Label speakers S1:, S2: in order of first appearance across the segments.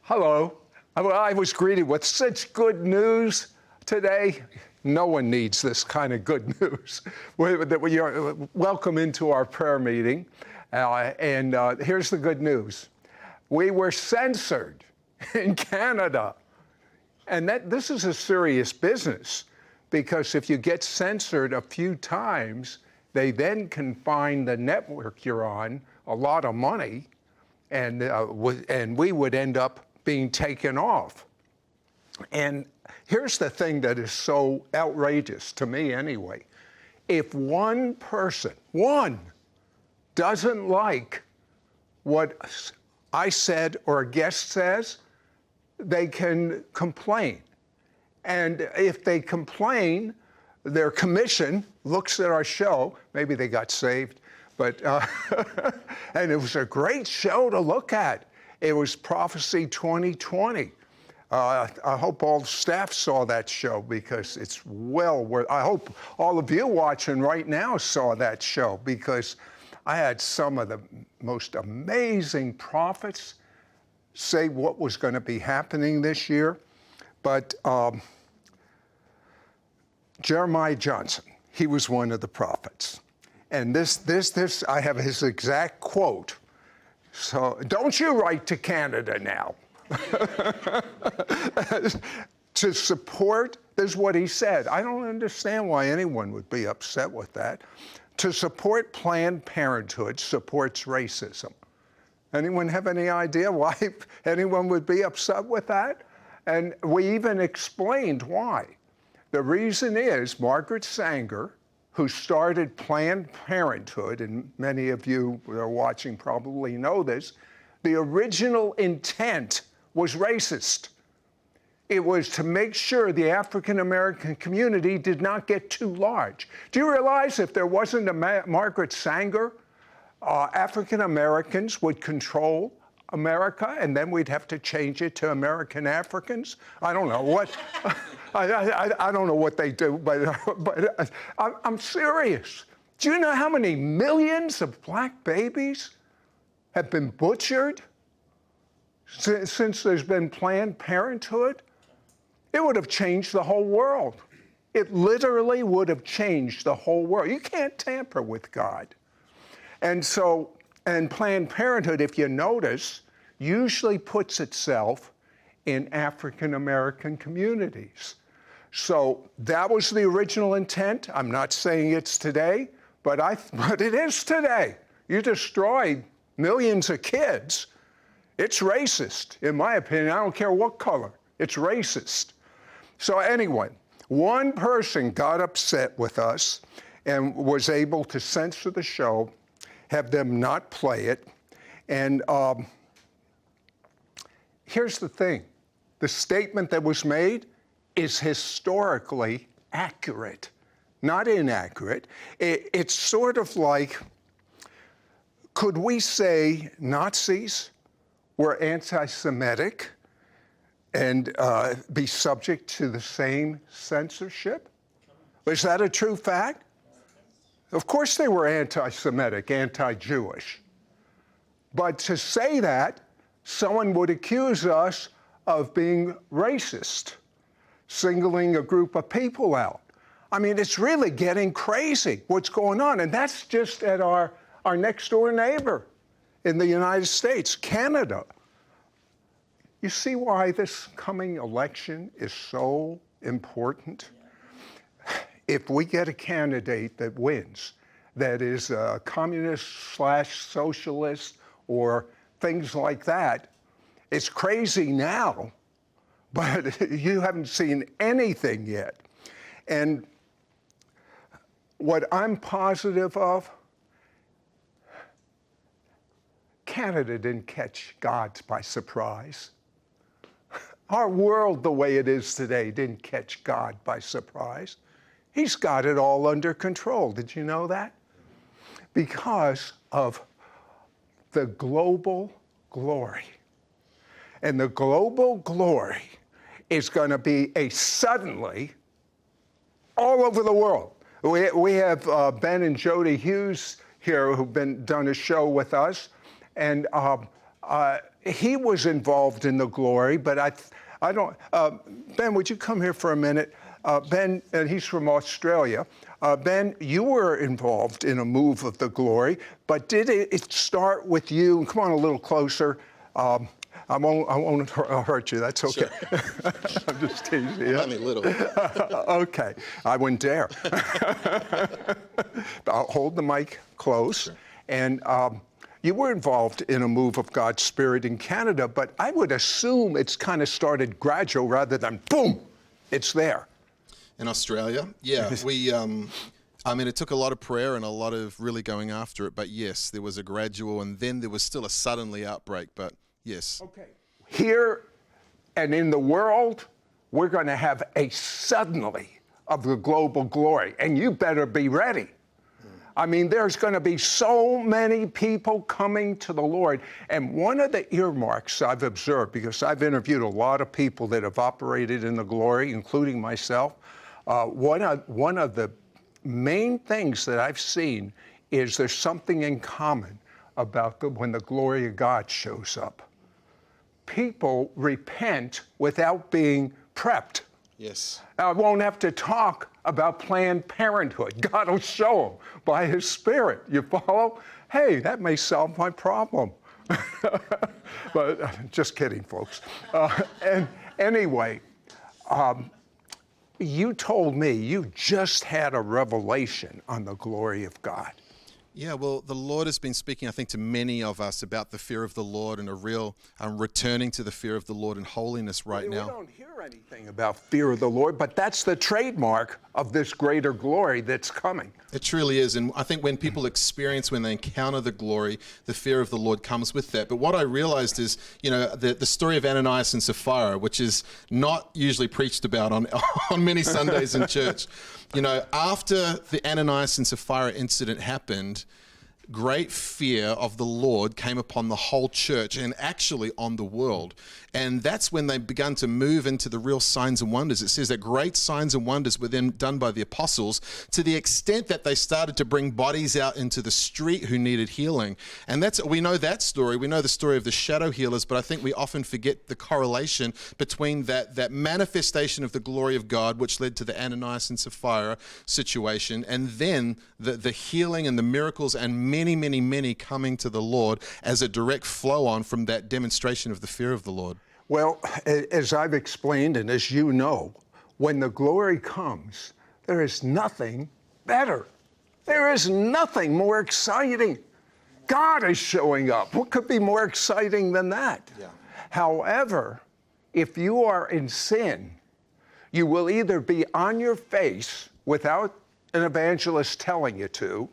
S1: Hello. I was greeted with such good news today. No one needs this kind of good news. Welcome into our prayer meeting. Here's the good news. We were censored in Canada. And this is a serious business, because if you get censored a few times, they then can fine the network you're on a lot of money, and we would end up being taken off. And here's the thing that is so outrageous, to me anyway. If one person, doesn't like what I said or a guest says, they can complain. And if they complain, their commission looks at our show. Maybe they got saved, but and it was a great show to look at. It was Prophecy 2020. I hope all the staff saw that show, because it's well worth. I hope all of you watching right now saw that show, because I had some of the most amazing prophets say what was going to be happening this year. But Jeremiah Johnson, he was one of the prophets. And this, I have his exact quote. So don't you write to Canada now. To support, this is what he said. I don't understand why anyone would be upset with that. To support Planned Parenthood supports racism. Anyone have any idea why anyone would be upset with that? And we even explained why. The reason is Margaret Sanger, who started Planned Parenthood, and many of you who are watching probably know this, the original intent was racist. It was to make sure the African-American community did not get too large. Do you realize if there wasn't a Margaret Sanger, African-Americans would control America, and then we'd have to change it to American Africans? I don't know what. I don't know what they do, but I'm serious. Do you know how many millions of black babies have been butchered since there's been Planned Parenthood? It would have changed the whole world. It literally would have changed the whole world. You can't tamper with God. And Planned Parenthood, if you notice, usually puts itself in African-American communities. So that was the original intent. I'm not saying it's today, but it is today. You destroy millions of kids. It's racist, in my opinion. I don't care what color. It's racist. So anyway, one person got upset with us and was able to censor the show, have them not play it. And here's the thing. The statement that was made is historically accurate, not inaccurate. It's sort of like, could we say Nazis were anti-Semitic and be subject to the same censorship? Is that a true fact? Of course they were anti-Semitic, anti-Jewish. But to say that, someone would accuse us of being racist, singling a group of people out. I mean, it's really getting crazy what's going on. And that's just at our next door neighbor in the United States, Canada. You see why this coming election is so important? If we get a candidate that wins, that is a communist/socialist or things like that, it's crazy now, but you haven't seen anything yet. And what I'm positive of, Canada didn't catch God by surprise. Our world, the way it is today, didn't catch God by surprise. He's got it all under control. Did you know that? Because of the global glory. And the global glory is going to be a suddenly all over the world. We have Ben and Jody Hughes here who've done a show with us. And he was involved in the glory, but I don't. Ben, would you come here for a minute? Ben, and he's from Australia. Ben, you were involved in a move of the glory, but did it start with you? Come on a little closer. I won't hurt you. That's okay. Sure. I'm just teasing you.
S2: Only a little.
S1: Okay. I wouldn't dare. I'll hold the mic close. Sure. And you were involved in a move of God's Spirit in Canada, but I would assume it's kind of started gradual rather than boom, it's there.
S2: In Australia? Yeah. It took a lot of prayer and a lot of really going after it, but yes, there was a gradual, and then there was still a suddenly outbreak, but yes.
S1: Okay. Here and in the world, we're going to have a suddenly of the global glory, and you better be ready. I mean, there's going to be so many people coming to the Lord. And one of the earmarks I've observed, because I've interviewed a lot of people that have operated in the glory, including myself, one of the main things that I've seen is there's something in common about when the glory of God shows up. People repent without being prepped.
S2: Yes.
S1: I won't have to talk about Planned Parenthood. God will show them by His Spirit. You follow? Hey, that may solve my problem. But just kidding, folks. And anyway, you told me you just had a revelation on the glory of God.
S2: Yeah, well, the Lord has been speaking, I think, to many of us about the fear of the Lord and a real returning to the fear of the Lord and holiness right now.
S1: We don't hear anything about fear of the Lord, but that's the trademark of this greater glory that's coming.
S2: It truly is. And I think when people experience, when they encounter the glory, the fear of the Lord comes with that. But what I realized is, the story of Ananias and Sapphira, which is not usually preached about on many Sundays in church. After the Ananias and Sapphira incident happened, great fear of the Lord came upon the whole church and actually on the world. And that's when they began to move into the real signs and wonders. It says that great signs and wonders were then done by the apostles to the extent that they started to bring bodies out into the street who needed healing. And we know that story. We know the story of the shadow healers, but I think we often forget the correlation between that manifestation of the glory of God, which led to the Ananias and Sapphira situation, and then the healing and the miracles and many, many, many coming to the Lord as a direct flow on from that demonstration of the fear of the Lord.
S1: Well, as I've explained, and as you know, when the glory comes, there is nothing better. There is nothing more exciting. God is showing up. What could be more exciting than that? Yeah. However, if you are in sin, you will either be on your face without an evangelist telling you to,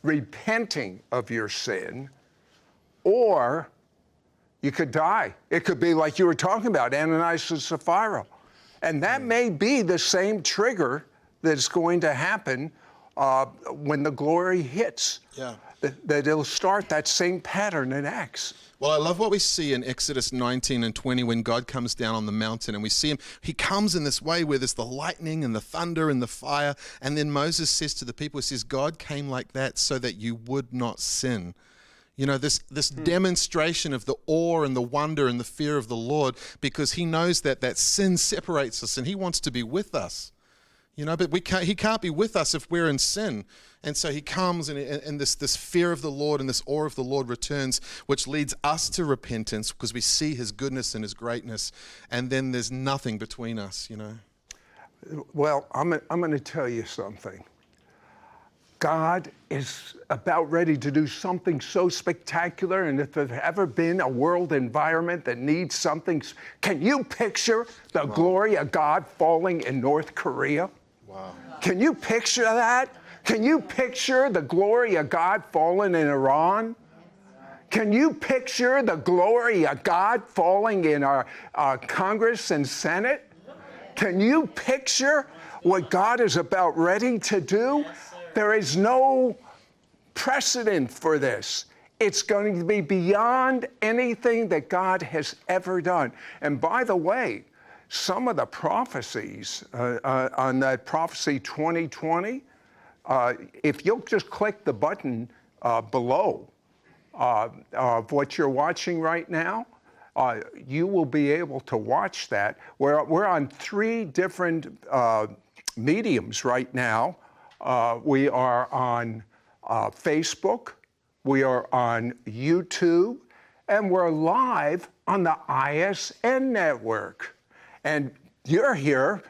S1: repenting of your sin, or you could die. It could be like you were talking about, Ananias and Sapphira. And that may be the same trigger that's going to happen when the glory hits. Yeah. That it'll start that same pattern in Acts.
S2: Well, I love what we see in Exodus 19 and 20 when God comes down on the mountain and we see him. He comes in this way where there's the lightning and the thunder and the fire. And then Moses says to the people, he says, God came like that so that you would not sin. This demonstration of the awe and the wonder and the fear of the Lord, because he knows that sin separates us and he wants to be with us. But he can't be with us if we're in sin. And so he comes and this fear of the Lord and this awe of the Lord returns, which leads us to repentance because we see his goodness and his greatness. And then there's nothing between us,
S1: Well, I'm going to tell you something. God is about ready to do something so spectacular, and if there's ever been a world environment that needs something, can you picture the glory of God falling in North Korea? Wow. Can you picture that? Can you picture the glory of God falling in Iran? Can you picture the glory of God falling in our Congress and Senate? Can you picture what God is about ready to do? There is no precedent for this. It's going to be beyond anything that God has ever done. And by the way, some of the prophecies on that Prophecy 2020, if you'll just click the button below, of what you're watching right now, you will be able to watch that. We're on 3 different mediums right now. We are on Facebook, we are on YouTube, and we're live on the ISN network. And you're here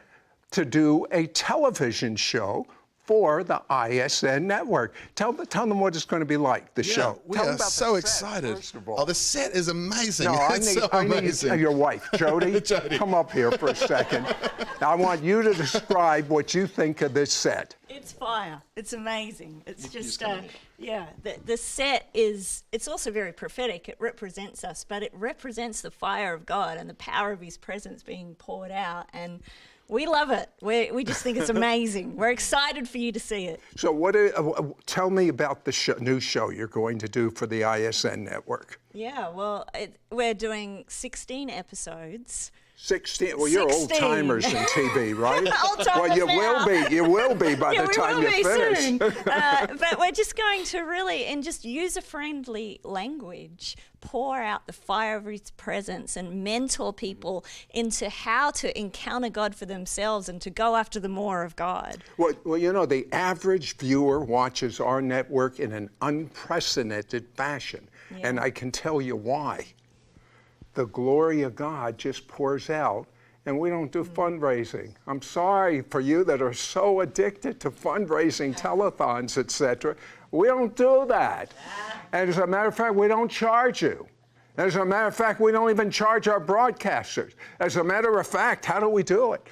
S1: to do a television show for the ISN network. Tell them what it's going to be like, the show.
S2: We
S1: Tell
S2: are
S1: them about
S2: so
S1: the set,
S2: excited.
S1: first of all.
S2: Oh, the set is amazing.
S1: No, I
S2: It's
S1: need,
S2: so
S1: I
S2: amazing.
S1: need your wife, Jody.
S2: Jody.
S1: Come up here for a second. I want you to describe what you think of this set.
S3: It's fire. It's amazing. It's just,
S2: come in.
S3: yeah, the set is, it's also very prophetic. It represents us, but it represents the fire of God and the power of his presence being poured out. And we love it. We just think it's amazing. We're excited for you to see it.
S1: So tell me about the new show you're going to do for the ISN network.
S3: Yeah, well, we're doing 16 episodes.
S1: 16. Well, you're
S3: 16.
S1: old-timers in TV, right?
S3: Old-timers
S1: well, you
S3: now.
S1: will be. You will be by the time you finish.
S3: Soon. But we're just going to really, in just user-friendly language, pour out the fire of his presence and mentor people into how to encounter God for themselves and to go after the more of God.
S1: Well, you know, the average viewer watches our network in an unprecedented fashion, and I can tell you why. The glory of God just pours out, and we don't do fundraising. I'm sorry for you that are so addicted to fundraising, telethons, etc. We don't do that. And as a matter of fact, we don't charge you. As a matter of fact, we don't even charge our broadcasters. As a matter of fact, how do we do it?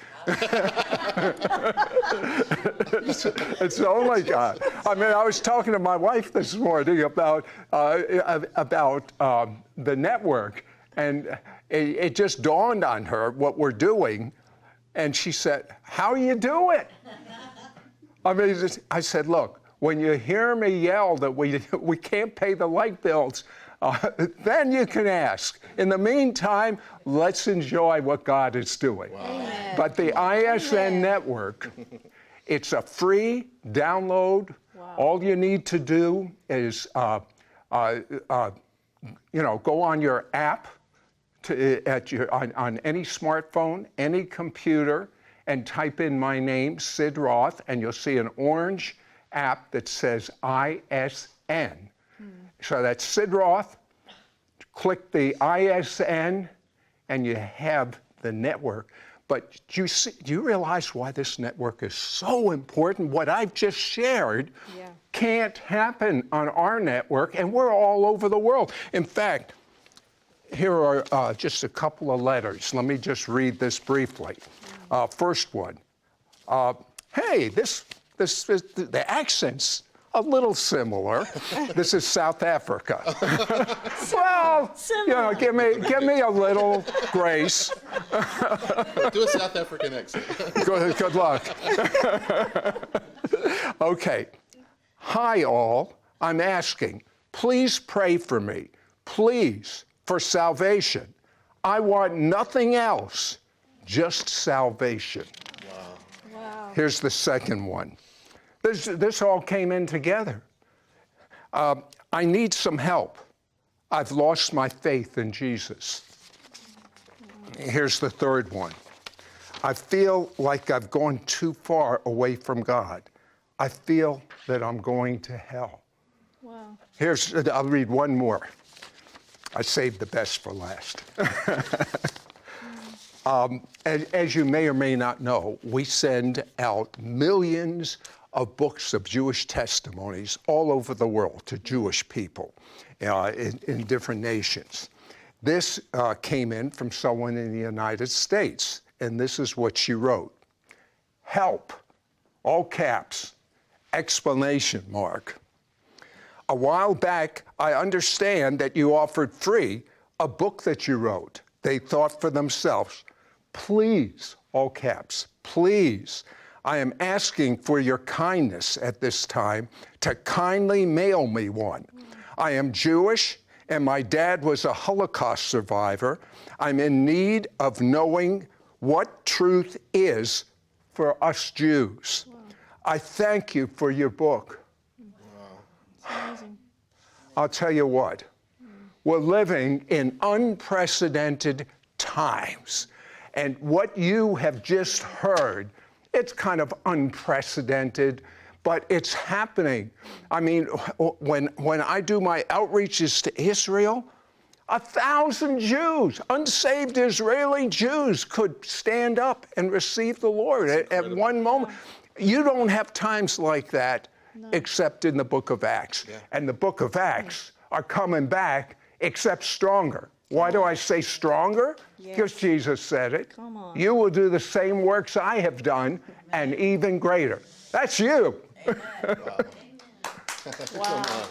S1: It's only God. I mean, I was talking to my wife this morning about the network, and it just dawned on her what we're doing, and she said, "How do you do it?" I mean, I said, "Look, when you hear me yell that we can't pay the light bills, then you can ask. In the meantime, let's enjoy what God is doing." Wow. But the ISN network, it's a free download. Wow. All you need to do is, go on your app on any smartphone, any computer, and type in my name, Sid Roth, and you'll see an orange app that says ISN. So that's Sid Roth. Click the ISN, and you have the network. But do you realize why this network is so important? What I've just shared can't happen on our network, and we're all over the world. In fact, here are just a couple of letters. Let me just read this briefly. First one. Hey, this is the accent's a little similar. This is South Africa. Well,
S3: Similar.
S1: give me a little grace.
S2: Do a South African accent.
S1: Good luck. Okay. Hi, all. I'm asking, please pray for me. Please, for salvation. I want nothing else, just salvation.
S3: Wow.
S1: Here's the second one. This all came in together. I need some help. I've lost my faith in Jesus. Here's the third one. I feel like I've gone too far away from God. I feel that I'm going to hell.
S3: Wow.
S1: I'll read one more. I saved the best for last. As you may or may not know, we send out millions of books of Jewish testimonies all over the world to Jewish people in different nations. This came in from someone in the United States, and this is what she wrote. Help, all caps, exclamation mark. A while back, I understand that you offered free a book that you wrote. They thought for themselves, please, all caps, please, I am asking for your kindness at this time to kindly mail me one. I am Jewish, and my dad was a Holocaust survivor. I'm in need of knowing what truth is for us Jews. Wow. I thank you for your book.
S3: Wow. It's amazing.
S1: I'll tell you what, we're living in unprecedented times. And what you have just heard, it's kind of unprecedented, but it's happening. I mean, when I do my outreaches to Israel, 1,000 Jews, unsaved Israeli Jews, could stand up and receive the Lord at one moment. You don't have times like that except in the book of Acts. Yeah. And the book of Acts are coming back except stronger. Why do I say stronger? Because Jesus said it.
S3: Come on.
S1: You will do the same works I have done and even greater. That's you.
S3: Wow.